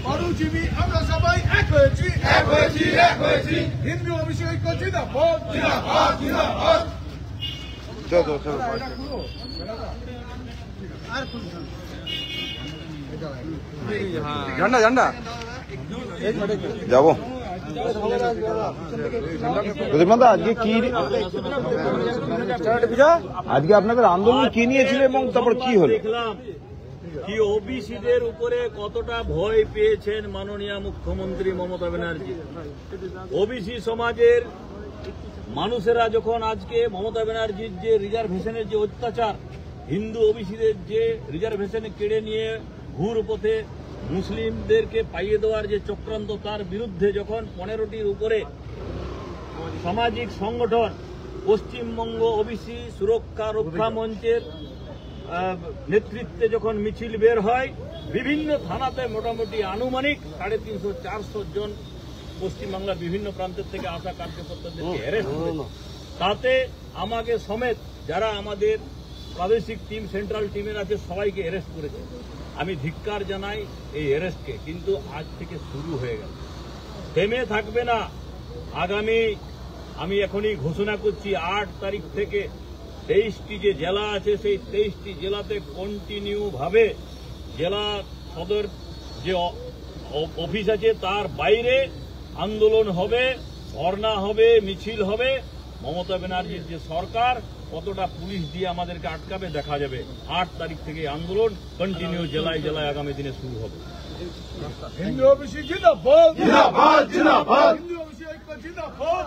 মরুজীবী আমরা সবাই এক হয়েছি হিন্দু অভিষেক ঐক্য জিন্দাবাদ ঝান্ডা ঝান্ডা যাবো আজকে কি আজকে আপনাদের আন্দোলন কি নিয়েছিল এবং তারপর কি হলো? দেখলাম কি ওবিসিদের উপরে কতটা ভয় পেয়েছেন মাননীয় মুখ্যমন্ত্রী মমতা ব্যানার্জি। ওবিসি সমাজের মানুষেরা যখন আজকে মমতা ব্যানার্জির যে রিজার্ভেশনের যে অত্যাচার, হিন্দু ওবিসিদের যে রিজার্ভেশন কেড়ে নিয়ে ঘুর পথে মুসলিমদেরকে পাইয়ে দেওয়ার যে চক্রান্ত, তার বিরুদ্ধে যখন 15টির উপরে সামাজিক সংগঠন পশ্চিমবঙ্গ ওবিসি সুরক্ষা রক্ষা মঞ্চের নেতৃত্বে যখন মিছিল বের হয়, বিভিন্ন থানাতে মোটামুটি আনুমানিক 350-400 জন পশ্চিমবাংলার বিভিন্ন প্রান্তের থেকে আসা কার্যকর্তাদেরকে অ্যারেস্ট করেছে। তাতে আমাকে সমেত যারা আমাদের প্রাদেশিক টিম সেন্ট্রাল টিমের আছে সবাইকে অ্যারেস্ট করেছে। আমি ধিক্কার জানাই এই অ্যারেস্টকে, কিন্তু আজ থেকে শুরু হয়ে গেল, থেমে থাকবে না। আগামী আমি এখনই ঘোষণা করছি 8 তারিখ থেকে 23টি যে জেলা আছে সেই 23টি জেলাতে কন্টিনিউ ভাবে জেলা সদর যে অফিস আছে তার বাইরে আন্দোলন হবে, ধর্ণা হবে, মিছিল হবে। মমতা ব্যানার্জির যে সরকার কতটা পুলিশ দিয়ে আমাদেরকে আটকাবে দেখা যাবে। 8 তারিখ থেকে আন্দোলন কন্টিনিউ জেলায় জেলায় আগামী দিনে শুরু হবে। হিন্দু অভিষেক জিন্দাবাদ হিন্দু অভিষেক ঐক্য জিন্দাবাদ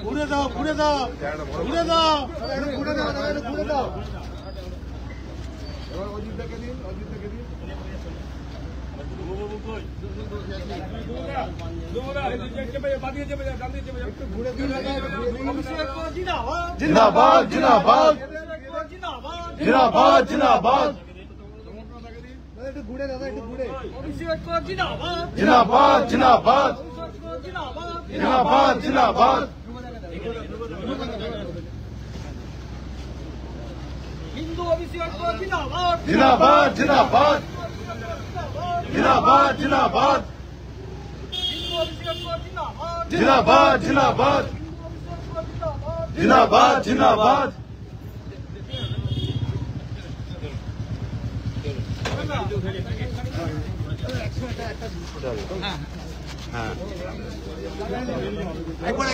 ঘুরে দাও অজিত দেখে দিন জিন্দাবাদ একটু ঘুরে দাদা একটু ঘুরে জিন্দাবাদ হিন্দু ওবিসি ঐক্য জিন্দাবাদ হিন্দু ওবিসি ঐক্য জিন্দাবাদ একবার